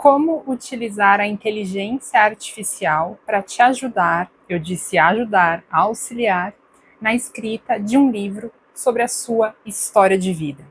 Como utilizar a inteligência artificial para te ajudar, eu disse ajudar, auxiliar, na escrita de um livro sobre a sua história de vida.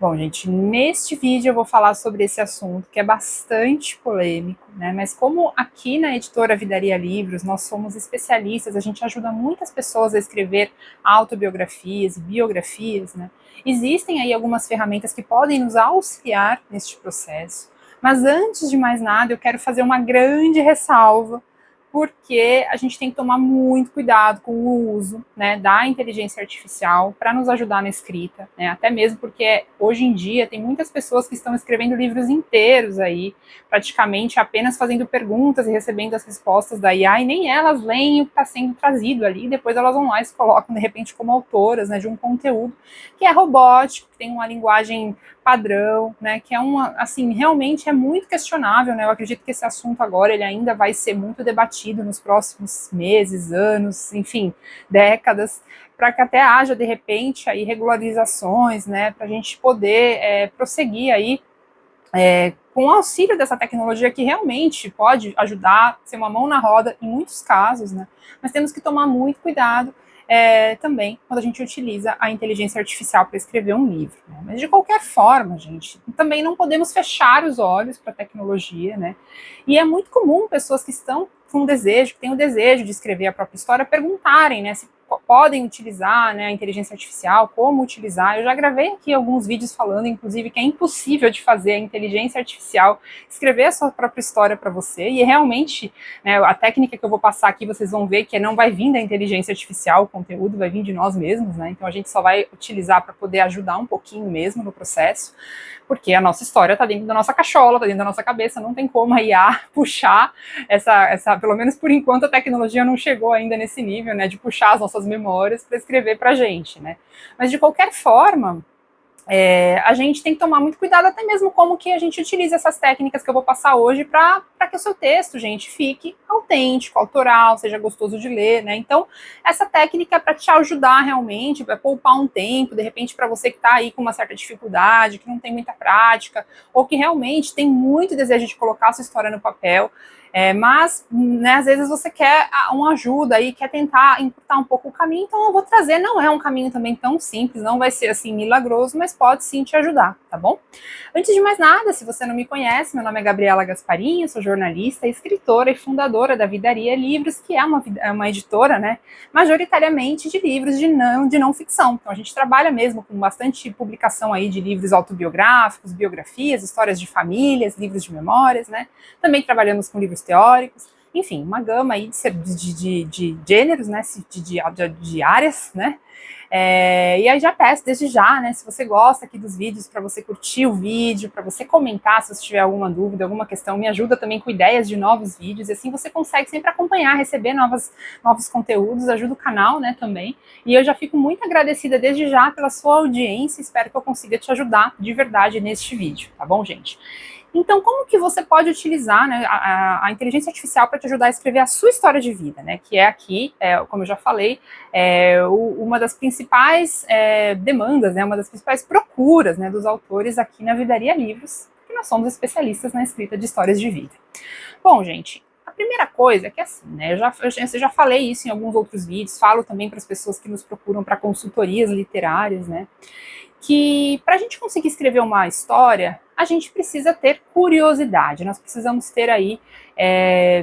Bom, gente, neste vídeo eu vou falar sobre esse assunto que é bastante polêmico, né? Mas como aqui na editora Vidaria Livros nós somos especialistas, a gente ajuda muitas pessoas a escrever autobiografias e biografias, né? Existem aí algumas ferramentas que podem nos auxiliar neste processo. Mas antes de mais nada, eu quero fazer uma grande ressalva, porque a gente tem que tomar muito cuidado com o uso, né, da inteligência artificial para nos ajudar na escrita, né, até mesmo porque hoje em dia tem muitas pessoas que estão escrevendo livros inteiros aí, praticamente apenas fazendo perguntas e recebendo as respostas da IA, e nem elas leem o que está sendo trazido ali, e depois elas vão lá e se colocam de repente como autoras, né, de um conteúdo que é robótico, que tem uma linguagem padrão, né, que é uma, assim, realmente é muito questionável, né, eu acredito que esse assunto agora, ele ainda vai ser muito debatido nos próximos meses, anos, enfim, décadas, para que até haja, de repente, aí regularizações, né, para a gente poder prosseguir aí com o auxílio dessa tecnologia que realmente pode ajudar, ser uma mão na roda em muitos casos, né, mas temos que tomar muito cuidado também quando a gente utiliza a inteligência artificial para escrever um livro. Né? Mas de qualquer forma, gente, também não podemos fechar os olhos para a tecnologia, né? E é muito comum pessoas que estão com desejo, que têm o desejo de escrever a própria história, perguntarem, né, se podem utilizar, né, a inteligência artificial, como utilizar. Eu já gravei aqui alguns vídeos falando, inclusive, que é impossível de fazer a inteligência artificial escrever a sua própria história para você, e realmente, né, a técnica que eu vou passar aqui, vocês vão ver que não vai vir da inteligência artificial, o conteúdo vai vir de nós mesmos, né, então a gente só vai utilizar para poder ajudar um pouquinho mesmo no processo, porque a nossa história está dentro da nossa cachola, está dentro da nossa cabeça, não tem como a IA puxar pelo menos por enquanto a tecnologia não chegou ainda nesse nível, né, de puxar as nossas memórias para escrever para a gente, né. Mas de qualquer forma, a gente tem que tomar muito cuidado até mesmo como que a gente utiliza essas técnicas que eu vou passar hoje para que o seu texto, gente, fique autêntico, autoral, seja gostoso de ler, né? Então, essa técnica é para te ajudar realmente, para poupar um tempo, de repente para você que está aí com uma certa dificuldade, que não tem muita prática, ou que realmente tem muito desejo de colocar a sua história no papel, mas, né, às vezes você quer uma ajuda aí, quer tentar encurtar um pouco o caminho, então eu vou trazer, não é um caminho também tão simples, não vai ser assim milagroso, mas pode sim te ajudar, tá bom? Antes de mais nada, se você não me conhece, meu nome é Gabriela Gasparinho, sou jornalista, escritora e fundadora da Vidaria Livros, que é uma editora, né, majoritariamente de livros de não ficção. Então a gente trabalha mesmo com bastante publicação aí de livros autobiográficos, biografias, histórias de famílias, livros de memórias, né? Também trabalhamos com livros teóricos, enfim, uma gama aí de gêneros, né, de áreas, né, e aí já peço desde já, né, se você gosta aqui dos vídeos, para você curtir o vídeo, para você comentar se você tiver alguma dúvida, alguma questão, me ajuda também com ideias de novos vídeos, e assim você consegue sempre acompanhar, receber novos conteúdos, ajuda o canal, né, também, e eu já fico muito agradecida desde já pela sua audiência, espero que eu consiga te ajudar de verdade neste vídeo, tá bom, gente? Então, como que você pode utilizar, né, a inteligência artificial para te ajudar a escrever a sua história de vida, né? Que é aqui, como eu já falei, uma das principais demandas, né? Uma das principais procuras, né, dos autores aqui na Vidaria Livros, que nós somos especialistas na escrita de histórias de vida. Bom, gente, a primeira coisa é que assim, né? Eu já falei isso em alguns outros vídeos, falo também para as pessoas que nos procuram para consultorias literárias, né? Que para a gente conseguir escrever uma história, a gente precisa ter curiosidade, nós precisamos ter aí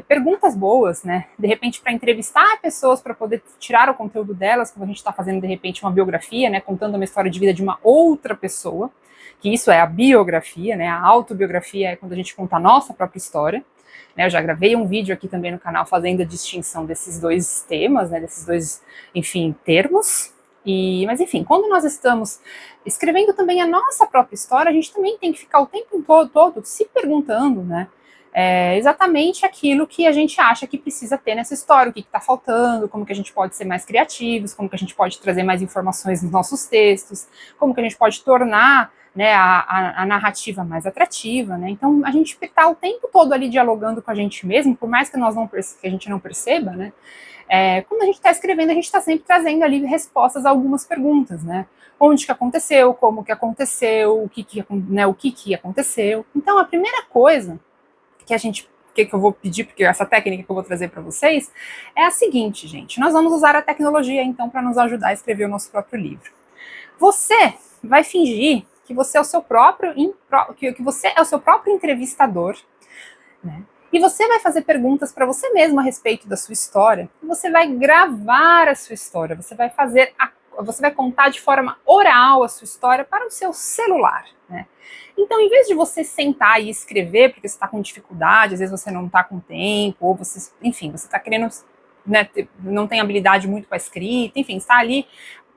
perguntas boas, né? De repente, para entrevistar pessoas, para poder tirar o conteúdo delas, como a gente está fazendo, de repente, uma biografia, né? Contando uma história de vida de uma outra pessoa, que isso é a biografia, né? A autobiografia é quando a gente conta a nossa própria história. Né, eu já gravei um vídeo aqui também no canal fazendo a distinção desses dois temas, né? Desses dois, enfim, termos. Mas enfim, quando nós estamos escrevendo também a nossa própria história, a gente também tem que ficar o tempo todo se perguntando, né, exatamente aquilo que a gente acha que precisa ter nessa história, o que está faltando, como que a gente pode ser mais criativos, como que a gente pode trazer mais informações nos nossos textos, como que a gente pode tornar, né, a narrativa mais atrativa, né? Então a gente está o tempo todo ali dialogando com a gente mesmo, por mais que que a gente não perceba, né? Quando a gente está escrevendo, a gente está sempre trazendo ali respostas a algumas perguntas, né? Onde que aconteceu, como que aconteceu, o que aconteceu. Então a primeira coisa que eu vou pedir, porque essa técnica que eu vou trazer para vocês, é a seguinte, gente. Nós vamos usar a tecnologia, então, para nos ajudar a escrever o nosso próprio livro. Você vai fingir que você é o seu próprio, que você é o seu próprio entrevistador, né? E você vai fazer perguntas para você mesmo a respeito da sua história. E você vai gravar a sua história. Você vai contar de forma oral a sua história para o seu celular, né? Então, em vez de você sentar e escrever, porque você está com dificuldade, às vezes você não está com tempo, ou você, enfim, você está querendo, né, não tem habilidade muito com a escrita, enfim, está ali,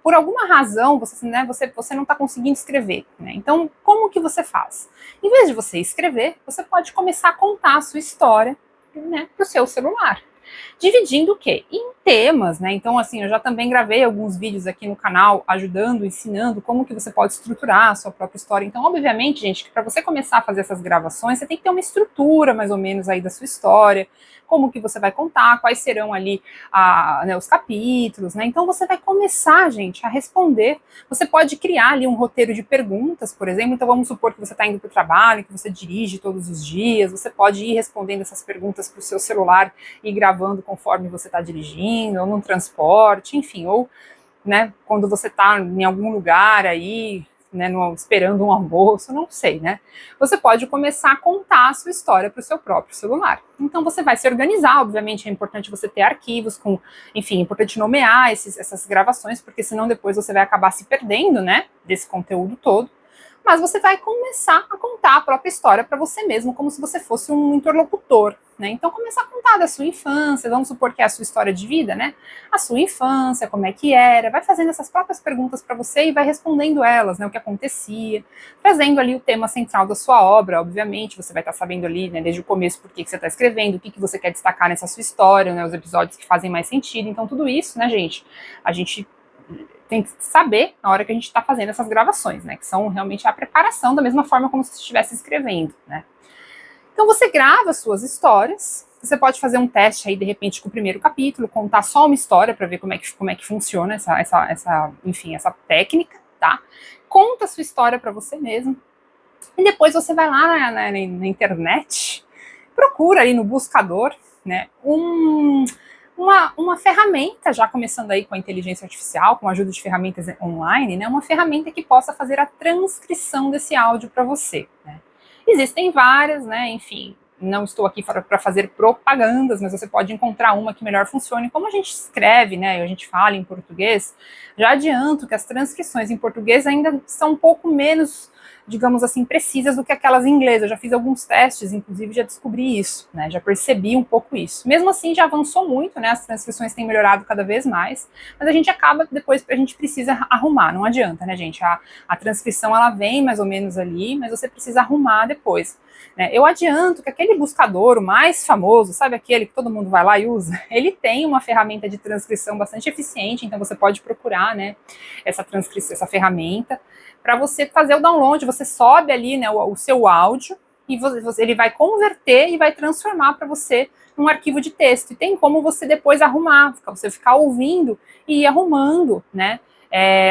por alguma razão, você não está conseguindo escrever, né? Então, como que você faz? Em vez de você escrever, você pode começar a contar a sua história, né, para o seu celular. Dividindo o quê? Em temas, né? Então, assim, eu já também gravei alguns vídeos aqui no canal ajudando, ensinando como que você pode estruturar a sua própria história. Então, obviamente, gente, que para você começar a fazer essas gravações, você tem que ter uma estrutura, mais ou menos, aí da sua história, como que você vai contar, quais serão ali né, os capítulos, né? Então, você vai começar, gente, a responder. Você pode criar ali um roteiro de perguntas, por exemplo. Então, vamos supor que você está indo para o trabalho, que você dirige todos os dias, você pode ir respondendo essas perguntas para o seu celular e gravando conforme você está dirigindo, ou num transporte, enfim, ou, né, quando você está em algum lugar aí, né, esperando um almoço, não sei, né? Você pode começar a contar a sua história para o seu próprio celular. Então você vai se organizar, obviamente é importante você ter arquivos enfim, é importante nomear essas gravações, porque senão depois você vai acabar se perdendo, né, desse conteúdo todo. Mas você vai começar a contar a própria história para você mesmo, como se você fosse um interlocutor, né? Então, começar a contar da sua infância, vamos supor que é a sua história de vida, né? A sua infância, como é que era, vai fazendo essas próprias perguntas para você e vai respondendo elas, né? O que acontecia, trazendo ali o tema central da sua obra, obviamente, você vai estar sabendo ali, né, desde o começo, por que você está escrevendo, o que você quer destacar nessa sua história, né? Os episódios que fazem mais sentido, então tudo isso, né, gente? A gente tem que saber na hora que a gente está fazendo essas gravações, né? Que são realmente a preparação, da mesma forma como se estivesse escrevendo, né? Então você grava suas histórias. Você pode fazer um teste aí, de repente, com o primeiro capítulo, contar só uma história para ver como é que funciona enfim, essa técnica, tá? Conta a sua história para você mesmo. E depois você vai lá na internet, procura aí no buscador, né? Uma ferramenta, já começando aí com a inteligência artificial, com a ajuda de ferramentas online, né, uma ferramenta que possa fazer a transcrição desse áudio para você, né. Existem várias, né, enfim, não estou aqui para fazer propagandas, mas você pode encontrar uma que melhor funcione. Como a gente escreve, né, a gente fala em português, já adianto que as transcrições em português ainda são um pouco menos, digamos assim, precisas do que aquelas em inglês. Eu já fiz alguns testes, inclusive já descobri isso, né? Já percebi um pouco isso. Mesmo assim, já avançou muito, né? As transcrições têm melhorado cada vez mais, mas a gente acaba depois, a gente precisa arrumar, não adianta, né, gente? A transcrição, ela vem mais ou menos ali, mas você precisa arrumar depois, né? Eu adianto que aquele buscador, o mais famoso, sabe aquele que todo mundo vai lá e usa? Ele tem uma ferramenta de transcrição bastante eficiente, então você pode procurar, né, essa transcrição, essa ferramenta, para você fazer o download. Você sobe ali, né, o seu áudio e ele vai converter e vai transformar para você num arquivo de texto. E tem como você depois arrumar, você ficar ouvindo e ir arrumando, né,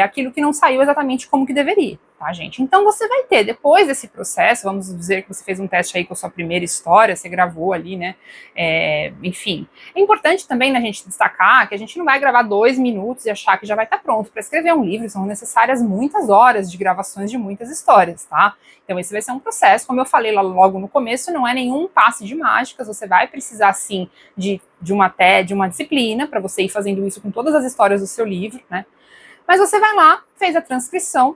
aquilo que não saiu exatamente como que deveria, tá, gente? Então você vai ter, depois desse processo, vamos dizer que você fez um teste aí com a sua primeira história, você gravou ali, né, enfim. É importante também, né, a gente destacar que a gente não vai gravar 2 minutos e achar que já vai estar pronto. Para escrever um livro são necessárias muitas horas de gravações de muitas histórias, tá? Então esse vai ser um processo, como eu falei lá logo no começo, não é nenhum passe de mágicas, você vai precisar sim de uma disciplina para você ir fazendo isso com todas as histórias do seu livro, né? Mas você vai lá, fez a transcrição,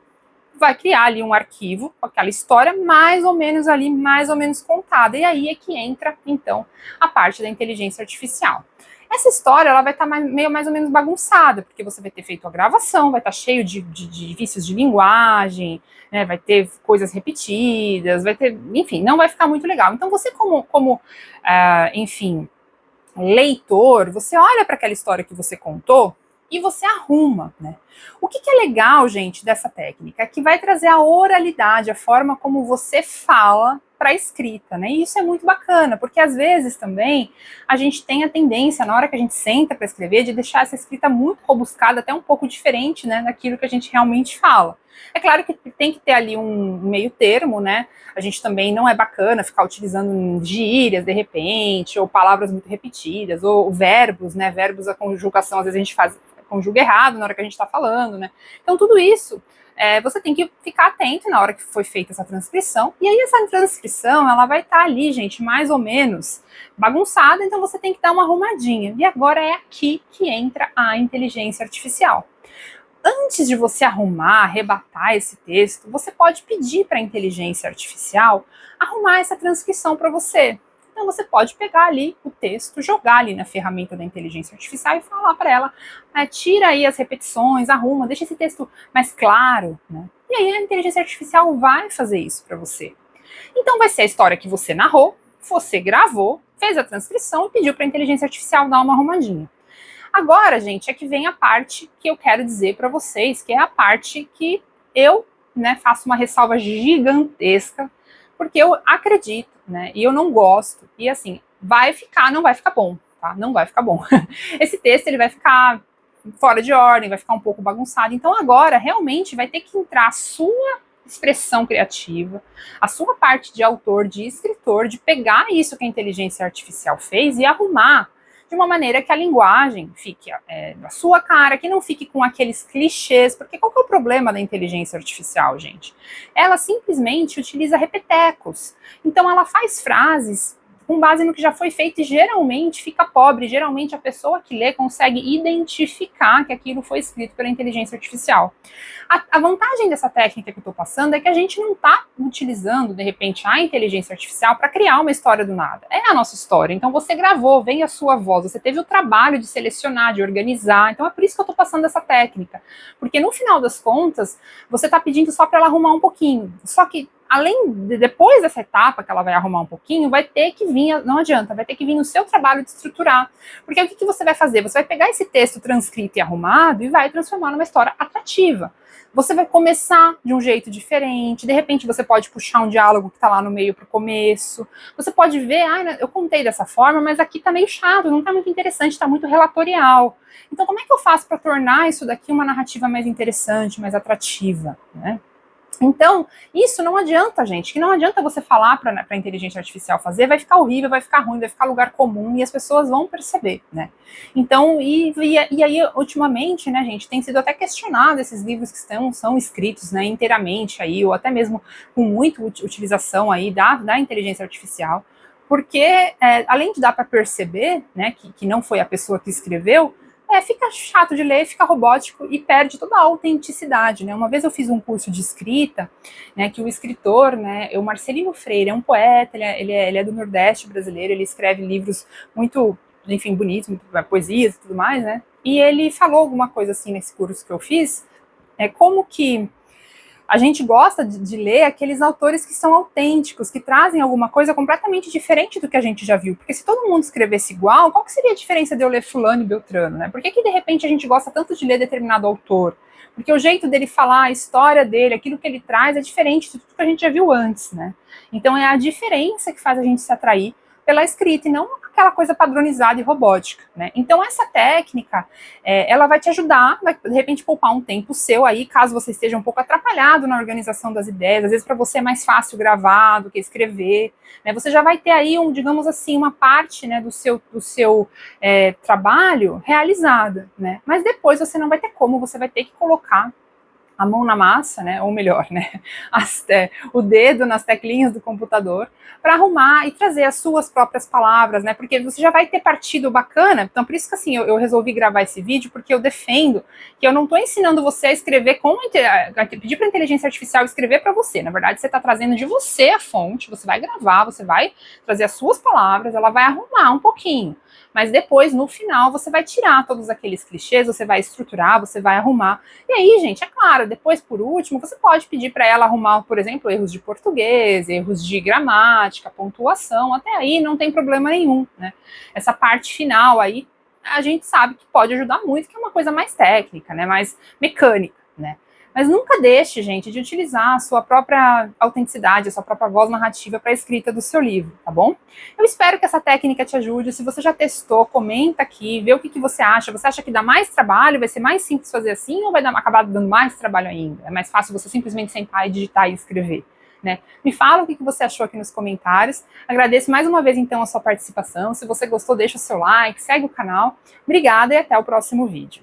vai criar ali um arquivo com aquela história mais ou menos ali, mais ou menos contada. E aí é que entra, então, a parte da inteligência artificial. Essa história, ela vai estar meio mais ou menos bagunçada, porque você vai ter feito a gravação, vai estar cheio de vícios de linguagem, né, vai ter coisas repetidas, vai ter, enfim, não vai ficar muito legal. Então você enfim, leitor, você olha para aquela história que você contou e você arruma, né? O que é legal, gente, dessa técnica? É que vai trazer a oralidade, a forma como você fala para a escrita, né? E isso é muito bacana, porque às vezes também a gente tem a tendência, na hora que a gente senta para escrever, de deixar essa escrita muito robuscada, até um pouco diferente, né, daquilo que a gente realmente fala. É claro que tem que ter ali um meio termo, né? A gente também não é bacana ficar utilizando gírias de repente, ou palavras muito repetidas, ou verbos, né? Verbos, a conjugação, às vezes a gente conjuga errado na hora que a gente está falando, né? Então tudo isso você tem que ficar atento na hora que foi feita essa transcrição, e aí essa transcrição, ela vai estar ali, gente, mais ou menos bagunçada, então você tem que dar uma arrumadinha. E agora é aqui que entra a inteligência artificial. Antes de você arrumar, arrebatar esse texto, você pode pedir para a inteligência artificial arrumar essa transcrição para você. Então você pode pegar ali o texto, jogar ali na ferramenta da inteligência artificial e falar para ela, tira aí as repetições, arruma, deixa esse texto mais claro, né? E aí a inteligência artificial vai fazer isso para você. Então vai ser a história que você narrou, você gravou, fez a transcrição e pediu para a inteligência artificial dar uma arrumadinha. Agora, gente, é que vem a parte que eu quero dizer para vocês, que é a parte que eu, né, faço uma ressalva gigantesca, porque eu acredito, né, e eu não gosto, e assim, não vai ficar bom, tá? Não vai ficar bom. Esse texto, ele vai ficar fora de ordem, vai ficar um pouco bagunçado, então agora, realmente, vai ter que entrar a sua expressão criativa, a sua parte de autor, de escritor, de pegar isso que a inteligência artificial fez e arrumar de uma maneira que a linguagem fique na sua cara, que não fique com aqueles clichês, porque qual que é o problema da inteligência artificial, gente? Ela simplesmente utiliza repetecos. Então ela faz frases com base no que já foi feito e geralmente fica pobre. Geralmente a pessoa que lê consegue identificar que aquilo foi escrito pela inteligência artificial. A vantagem dessa técnica que eu estou passando é que a gente não está utilizando, de repente, a inteligência artificial para criar uma história do nada. É a nossa história. Então você gravou, vem a sua voz, você teve o trabalho de selecionar, de organizar. Então é por isso que eu estou passando essa técnica. Porque no final das contas, você está pedindo só para ela arrumar um pouquinho. Só que depois dessa etapa que ela vai arrumar um pouquinho, vai ter que vir, não adianta, vai ter que vir no seu trabalho de estruturar. Porque o que você vai fazer? Você vai pegar esse texto transcrito e arrumado e vai transformar numa história atrativa. Você vai começar de um jeito diferente, de repente você pode puxar um diálogo que está lá no meio para o começo, você pode ver, eu contei dessa forma, mas aqui está meio chato, não está muito interessante, está muito relatorial. Então como é que eu faço para tornar isso daqui uma narrativa mais interessante, mais atrativa, né? Então, isso não adianta, gente, que não adianta você falar para a inteligência artificial fazer, vai ficar horrível, vai ficar ruim, vai ficar lugar comum e as pessoas vão perceber, né? Então, e aí, ultimamente, né, gente, tem sido até questionado esses livros que são escritos, né, inteiramente aí, ou até mesmo com muita utilização aí da inteligência artificial, porque além de dar para perceber, né, que não foi a pessoa que escreveu, fica chato de ler, fica robótico e perde toda a autenticidade, né? Uma vez eu fiz um curso de escrita, né, que o escritor, né, o Marcelino Freire, é um poeta, ele é do Nordeste brasileiro, ele escreve livros muito, enfim, bonitos, poesias e tudo mais, né? E ele falou alguma coisa assim nesse curso que eu fiz, como que a gente gosta de ler aqueles autores que são autênticos, que trazem alguma coisa completamente diferente do que a gente já viu. Porque se todo mundo escrevesse igual, qual que seria a diferença de eu ler fulano e beltrano, né? Por que de repente a gente gosta tanto de ler determinado autor? Porque o jeito dele falar, a história dele, aquilo que ele traz é diferente de tudo que a gente já viu antes, né? Então é a diferença que faz a gente se atrair pela escrita e não aquela coisa padronizada e robótica, né? Então essa técnica, ela vai te ajudar, vai de repente poupar um tempo seu aí, caso você esteja um pouco atrapalhado na organização das ideias, às vezes para você é mais fácil gravar do que escrever, né? Você já vai ter aí, digamos assim, uma parte, né, do seu trabalho realizada, né? Mas depois você não vai ter como, você vai ter que colocar a mão na massa, né, ou melhor, né, o dedo nas teclinhas do computador para arrumar e trazer as suas próprias palavras, né, porque você já vai ter partido bacana. Então por isso que assim eu resolvi gravar esse vídeo, porque eu defendo que eu não estou ensinando você a escrever pedir para a inteligência artificial escrever para você. Na verdade você está trazendo de você a fonte, você vai gravar, você vai trazer as suas palavras, ela vai arrumar um pouquinho. Mas depois, no final, você vai tirar todos aqueles clichês, você vai estruturar, você vai arrumar. E aí, gente, é claro, depois, por último, você pode pedir para ela arrumar, por exemplo, erros de português, erros de gramática, pontuação, até aí não tem problema nenhum, né? Essa parte final aí, a gente sabe que pode ajudar muito, que é uma coisa mais técnica, né, mais mecânica, né. Mas nunca deixe, gente, de utilizar a sua própria autenticidade, a sua própria voz narrativa para a escrita do seu livro, tá bom? Eu espero que essa técnica te ajude. Se você já testou, comenta aqui, vê o que você acha. Você acha que dá mais trabalho, vai ser mais simples fazer assim, ou vai acabar dando mais trabalho ainda? É mais fácil você simplesmente sentar e digitar e escrever, né? Me fala o que você achou aqui nos comentários. Agradeço mais uma vez, então, a sua participação. Se você gostou, deixa o seu like, segue o canal. Obrigada e até o próximo vídeo.